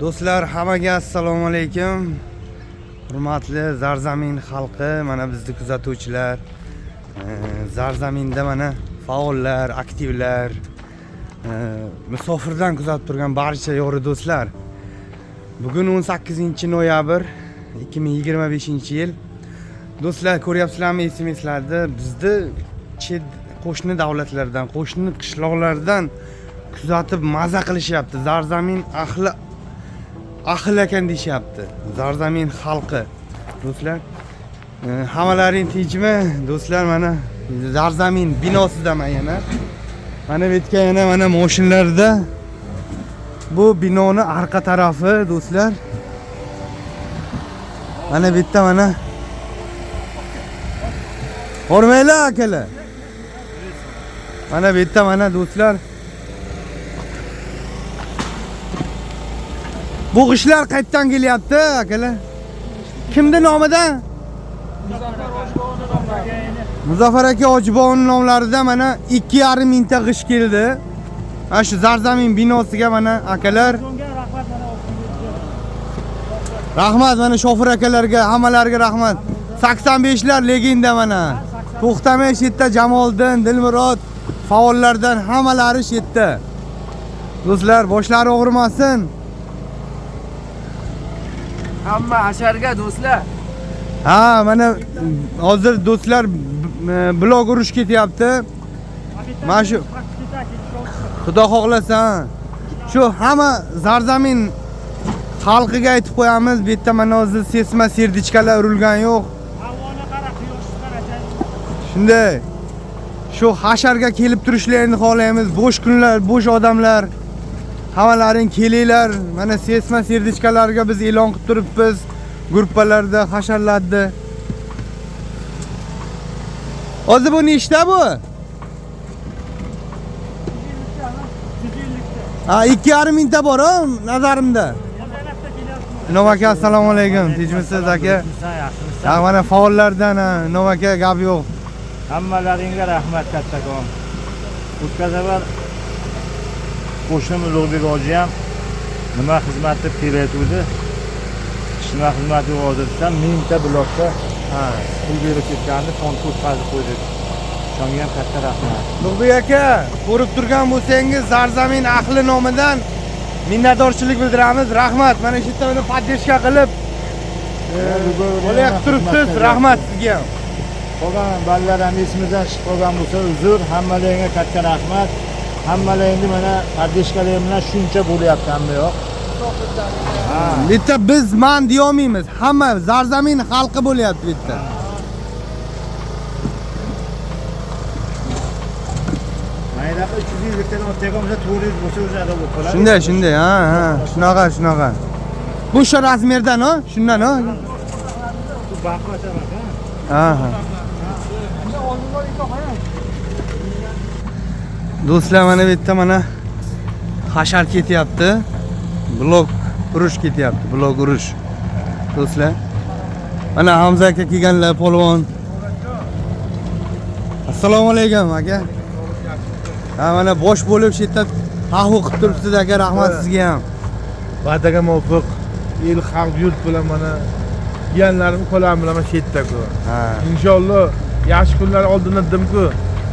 Do'stlar, hammaga assalomu alaykum. Hurmatli Zarzamin xalqi, mana bizni kuzatuvchilar, Zarzaminda mana faollar, aktivlar, musofirdan kuzatib turgan barcha yo'ri do'stlar. Bugun 18-noyabr 2025-yil. Do'stlar, ko'ryapsizlarmi, esingizlarda bizni chet qo'shni davlatlardan, qo'shni qishloqlardan kuzatib maza qilishyapti. Zarzamin ahli ekan deyishyapti. Zarzamin xalqi. Do'stlar, hammalaring tinchmi? Do'stlar, mana Zarzamin binosidaman yana. Mana bu yerga yana mana mashinalarda bu binoni orqa tarafi do'stlar. Mana bu yerda mana Hormaylar akalar. Mana bu yerda mana do'stlar. Bu ishlar qayerdan kelyapti akalar? Kimni nomidan? Muzaffar aka Ojibovning nomlarida mana 2,5 mingta g'ish keldi. Mana shu Zarzamin binosiga mana akalar. Rahmat mana shofir akalarga, hammalariga rahmat. 85lar legenda mana. To'xtamay shetda Jamoliddin, Dilmurod faollardan hammalari shetda. Do'stlar, boshlari og'rimasin. Hamma asharga do'stlar. Ha, mana hozir do'stlar blog urush ketyapti. Mana shu Xudo xohlasa, shu hamma Zarzamin xalqiga aytib qo'yamiz, bu yerda mana hozir sesma serdichkalar urilgan yo'q. Havoni qara, quyoshni qara. Shunday. Shu hasharga kelib turishlarini xohlaymiz. Bo'sh kunlar, bo'sh odamlar, hammalaring kelinglar. Mana sesma serdichkalarga biz e'lon qilib turibmiz. Gruppalarda, hasharlarda. Hozir bu nechta bu? Ha, 2,5 mingta bor-a nazarimda. Novaka, assalomu alaykum. Tinchmisiz aka? Ha, mana faollardan Novaka gap yo'q. Hammalaringga rahmat kattakon. O'tkazabar qo'shnim Ulug'bek hoji ham nima xizmatni berayotdi? Shuna xizmatni hozirdan mingta blokda pul berib ketganini fondga o'tkazib qo'ydik. Shunga ham katta rahmat. Ulug'bek aka, ko'rib turgan bo'lsangiz Zarzamin ahli nomidan minnatdorchilik bildiramiz. Rahmat. Mana shu yerda meni poddershka qilib bo'layapti turibsiz. Rahmat sizga ham. Qolgan ballar ham esimizdan chiqib qolgan bo'lsa uzr, hammalaringga katta rahmat. Hammalaringni mana poddershkalaring bilan shuncha bo'lyapti hamma yoq. Bitta biz men deya olmaymiz. Hamma Zarzamin xalqi bo'lyapti bitta. Maydaqa 300 gektar o'tganimizda 400 bo'lsa o'zada bo'lib qoladi. Shunday, shunaqa. Bu shu razmerdan-a? Shundan-a? Bu baqacha emas-a? Aha. Do'stlar, mana bu yerda mana hashar ketyapti. Blok urush ketyapti, blok urush. Do'stlar, mana Hamza aka kelganlar, polvon. Assalomu alaykum aka. Ha, mana bosh bo'lib shu yerda qahva qilib turibsiz aka, rahmat sizga ham. Va'daga muvofiq el xalq yurt bilan mana jiyanlarim qo'lam bilan shu yerda-ku. Ha. Inshaalloh yaxshi kunlar oldindan dedim-ku.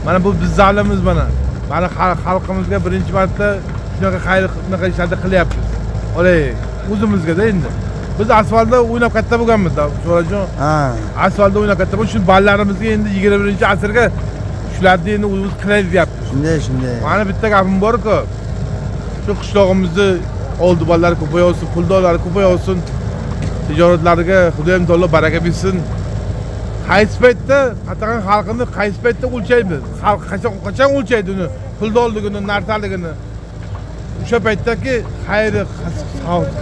Mana bu biz zalimiz mana. Mana xalqimizga birinchi marta shunaqa xayr ishlarni qilyapmiz. Olay, o'zimizga-da endi. Biz asfaltda o'ynab katta bo'lganmiz, Sho'rajon. Ha. Asfaltda o'ynab katta bo'lib, shu ballarimizga endi 21-asrga shularni endi o'zimiz qilaylik deyapmiz. Shunday. Mana bitta gapim bor-ku. Shu qishlog'imizni oldi bolalar ko'paysin, puldorlari ko'paysin. Tijoratlariga Xudoyim taolo baraka bersin. Qaysi paytda qatag'an xalqini qaysi paytda o'lchaymiz? Xalq qachon o'lchaydi uni? Puldorligini, narsaligini. O'sha paytdagi xayri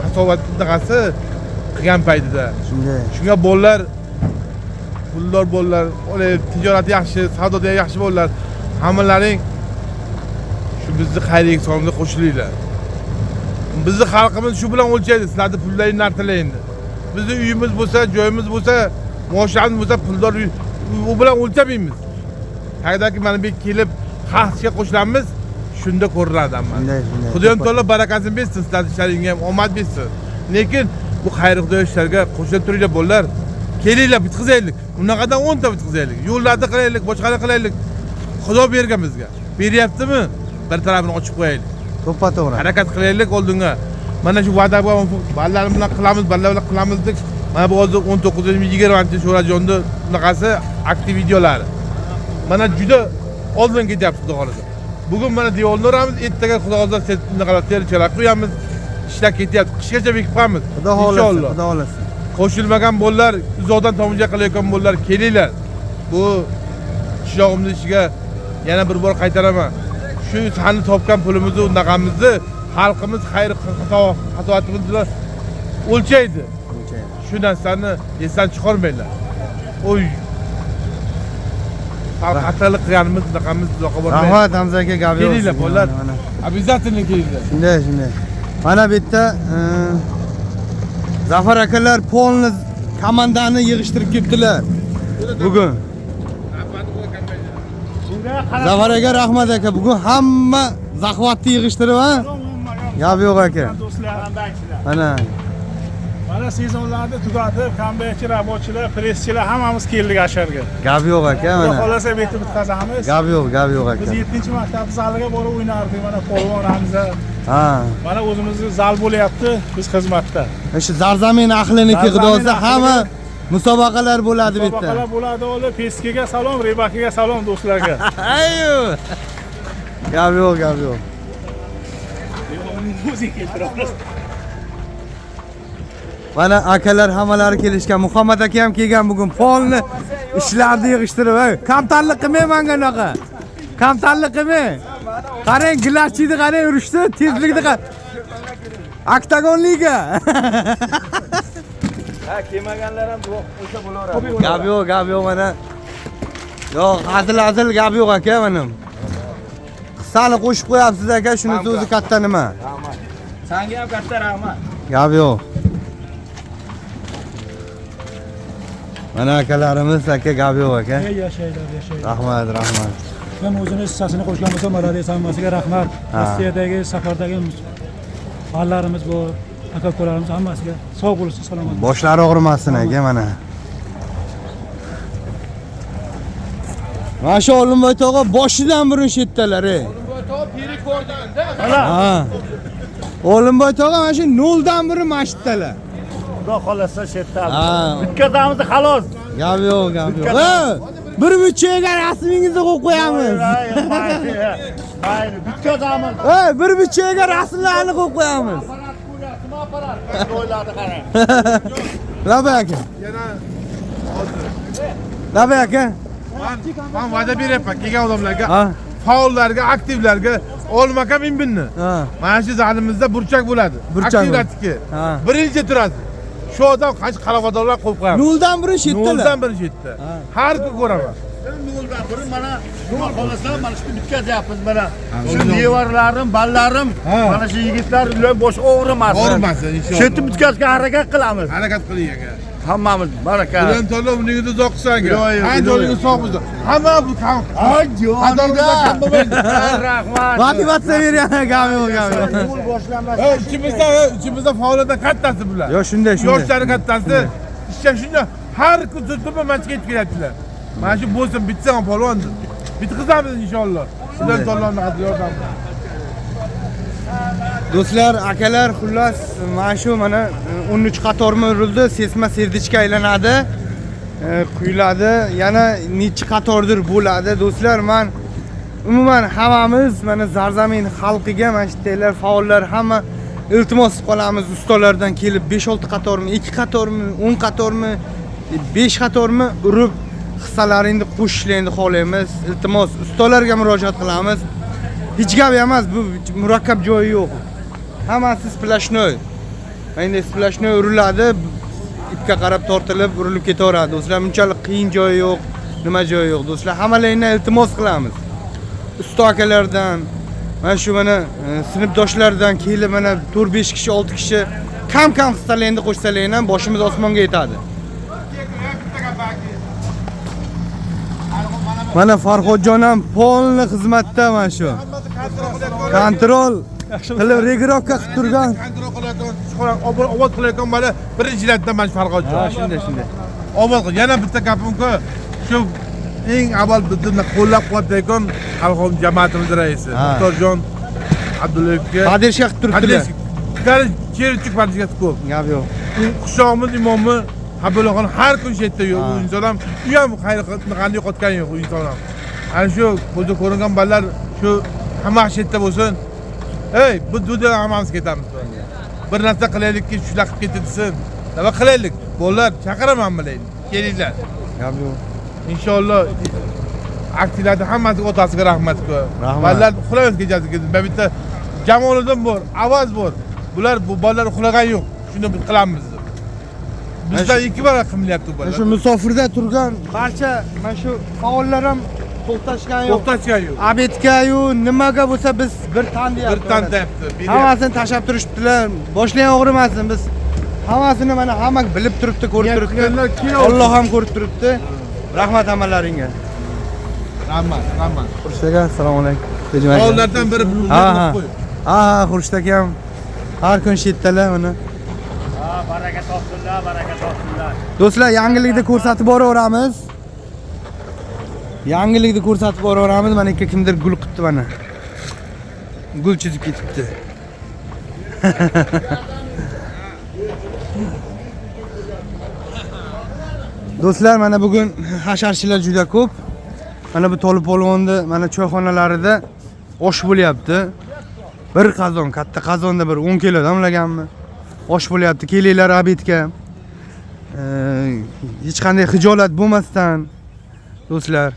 hasovatligasi qilgan paytida. Shunday. Shunga bolalar puldor bolalar, olay tijorat yaxshi, savdoda yaxshi bolalar, hammalaring shu bizni xayriy songa qo'shilinglar. Bizni xalqimiz shu bilan o'lchaydi. Sizlarning pullaringizni narsalaydi. Bizning uyimiz bo'lsa, joyimiz bo'lsa, maoshlarimiz bo'lsa, puldor u bilan o'lchamaymiz. Tagdagi mana bu kelib xalqga qo'shilamiz. shunda ko'rinadi hamma. Shunday. Xudoyim taolo barakasini bersin, sizlarning ishlaringizga ham omad bersin. Lekin bu xayr xudo ishlarga qo'shilib turinglar bolalar. Kelinglar bitkazaylik. Unaqadan 10 ta bitkazaylik. Yo'llarda qilaylik, boshqalar qilaylik. Xudo bergan bizga. Beryaptimi? Bir tarafini ochib qo'yaylik. To'g'ri. Harakat qilaylik oldinga. Mana shu va'da bilan ballarimiz bilan qilamiz, ballar bilan qilamiz deb. Mana bu hozir 19-20 bunaqasi aktiv videolari. Mana juda oldin ketyapti xudo xolasa. Bugun mana devorni uramiz, ertaga xudo xolasa bunaqalar terchalar qo'yamiz. Ishlar ketyapti. Qishgacha bekib qo'yamiz. Xudo xolasa. Qo'shilmagan bolalar, uzoqdan tomosha qilayotgan bolalar kelinglar. Bu qishlog'imizning ishiga yana bir bor qaytaraman. Shu sani topgan pulimizni, unaqamizni xalqimiz xayr xatoatimiz bilan o'lchaydi. Shu narsani esdan chiqarmanglar. Oy. Xatolik qilganimiz, unaqamiz uzoqqa bormaydi. Rahmat Hamza aka, gap yo'q. Kelinglar bolalar. Обязательно kelinglar. Shunday. Mana bu yerda Zafar akalar polni komandani yig'ishtirib kelibdilar. Bugun. Zafar aka, rahmat aka. Bugun hamma zaxvatni yig'ishtirib, ha? Gap yo'q aka. Mana sezonlarni tugatib, kambekchi, rabochilar, presschilar hammamiz keldik asharga. Gap yo'q aka, Xudo mana. xolasa betib bitkazamiz. Gap yo'q aka. Biz 7-maktab zaliga borib o'ynardik, mana polvon Hamza. Ha. Mana o'zimizning zal bo'lyapti, biz xizmatda. Shu Zarzamin ahliniki xudosa hamma musobaqalar bo'ladi bu yerda. Musobaqalar bo'ladi, ola Peskiga salom, Rebakiga salom do'stlarga. Ayyo. Gap yo'q. Mana akalar hammalari kelishgan. Muhammad aka ham kelgan bugun. Polni ishlarni yig'ishtirib, kamtarlik qilmang menga unaqa. Kamtarlik qilmang. Qarang, glashchini qarang, urishdi, tezlikni qarang. Oktagon liga. Ha, kelmaganlar ham o'sha bo'laveradi. Gap yo'q mana. Yo'q, hazil gap yo'q aka mana. Qissani qo'shib qo'yapsiz aka, shunisi o'zi katta nima? Rahmat. Senga ham katta rahmat. Gap yo'q. Mana akalarimiz aka, gap yo'q aka. Yashaylar. Rahmat. Men o'zini hissasini qo'shgan bo'lsam, Maladiyas hammasiga rahmat. Rossiyadagi safardagi ballarimiz bor, aka-ukalarimiz hammasiga sog' bo'lsin, salomat. Boshlari og'rimasin aka mana. Mana shu Olimboy tog'a boshidan burun shetdalar, ey. Olimboy tog'a piri ko'rdanda. Ha. Olimboy tog'a mana shu 0 dan burun masjiddalar. Xudo xolasa shetda. Ha. Bitkazamiz xolos. Gap yo'q. Bir muchaga rasmingizni qo'yib qo'yamiz. Mayli, bitkazamiz. Bir muchaga rasmlarni qo'yib qo'yamiz. To'ylarni qarang. Labay aka. Yana hozir. Labay aka. Men va'da beryapman kelgan odamlarga, Ha. faollarga, aktivlarga olmaka minbinni. Ha. Mana shu zalimizda burchak bo'ladi. Burchak Aktivlarniki. Ha. Birinchi turadi. Shu odam qancha qalavadorlar qo'yib qo'yamiz. 0 dan burun shetdalar. 0 dan birinchi yetdi. Har kun ko'raman. Noldan biri mana nima xolasa mana shu bitkazyapmiz mana. Shu devorlarim, ballarim, mana shu yigitlar ular bosh og'rimasin. Og'rimasin inshaalloh. Shetni bitkazga harakat qilamiz. Harakat qiling aka. Hammamiz baraka. Bilan to'la umringizni uzoq qilsin aka. Iloyim, Joyingiz sog' bo'lsin. Hamma bu kam. Ajoyibda. Rahmat. Motivatsiya beryapti, gap yo'q. Yo'l boshlanmasi. İçimizde faoliyatdan kattasi bular. Yo, shunday. Yoshlar kattasi. İşte shunday har kun tutib matchga yetib keladilar. Mana shu bo'lsin bitsa ham polvon. Bitkazamiz inshaalloh. Sizlar to'g'ridan yordam. Do'stlar, akalar, xullas, mana shu mana 13 qatormi urildi, sesma serdichka aylanadi. Quyiladi. Yana necha qatordir bo'ladi. Do'stlar, men umuman hammamiz mana Zarzamin xalqiga, mana shu yerdagilar faollar hamma iltimos qilamiz ustalardan kelib 5-6 qatormi, 2 qatormi, 10 qatormi, 5 qatormi urib hissalaringni qo'shishlarni xohlaymiz. Iltimos ustalarga murojaat qilamiz. Hech gap emas, bu murakkab joyi yo'q. Hammasi splashnoy. Endi splashnoy uriladi, ipga qarab tortilib urilib ketaveradi. Do'stlar, bunchalik qiyin joyi yo'q, nima joyi yo'q. Do'stlar, hammalaringni iltimos qilamiz. Usta akalardan, mana shu mana sinfdoshlardan kelib mana 4-5 kishi, 6 kishi kam hissalaringni qo'shsalaring ham boshimiz osmonga yetadi. Mana Farhodjon ham polni xizmatda mana shu. Kontrol qilib regirovka qilib turgan. Kontrol qilayotgan, obod qilayotgan bola birinchilardan mana shu farqi Ha, ochdi. shunday. Obod qil. Yana bitta gapimki, shu eng avval bizni qo'llab-quvvatlayotgan xalqim jamoatimiz raisi Ha. Muxtorjon Abdullayevga Padishga qilib turibdilar. Cherchik padishga ko'p. Gap yo'q. Qishloqimiz imomi Habulaxon har kun shu yerda yo'q. Ha. U inson ham qanday yo'qotgan yo'q u inson ham. Ana shu ko'zda ko'ringan bolalar shu hamma shu yerda bo'lsin. Ey, bu dunyoda hammamiz ketamiz. Bir narsa qilaylikki, shular qilib ketsin. Nima qilaylik? Bolalar chaqiraman bilaylik. Kelinglar. Gap yo'q. Inshaalloh aksiyalarda hammasiga otasiga rahmat ku. Rahmat. Bolalar uxlamas kechasiga. Ben bitta Jamoliddin bor, Avaz bor. Bular bu bolalar uxlagan yo'q. Shuni biz qilamiz. Bizdan ikki barobar qimilyapti Mana bolalar. shu musofirda turgan barcha mana shu faollar ham to'xtashgan yo'q. To'xtatgan yo'q. Abetga-yu nimaga bo'lsa biz bir tan deyapti. Bir tan deyapti. Hammasini tashlab turishibdilar. Boshlang og'rimasin biz. Hammasini mana hamma bilib turibdi, ko'rib turibdi. Alloh ham ko'rib turibdi. Rahmat hammalaringga. Rahmat, rahmat. Xurshid aka, assalomu alaykum. Faollardan biri Ha, ha. Ha, Xurshid aka ham har kun shu yerdalar mana. Baraka topsinlar, baraka topsinlar. Do'stlar, yangilikni ko'rsatib boraveramiz. Yangilikni ko'rsatib boraveramiz. Mana ikki kimdir gul qilibdi mana. Gul chizib ketibdi. Do'stlar, mana bugun hasharchilar juda ko'p. Mana bu Tolipolvonni mana choyxonalarida osh bo'lyapti. Bir qozon, katta qozonda bir 10 kilo damlaganmi? Osh bo'lyapti. Kelinglar abetga. Hech qanday xijolat bo'lmasdan do'stlar.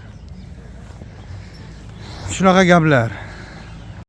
Shunaqa gaplar.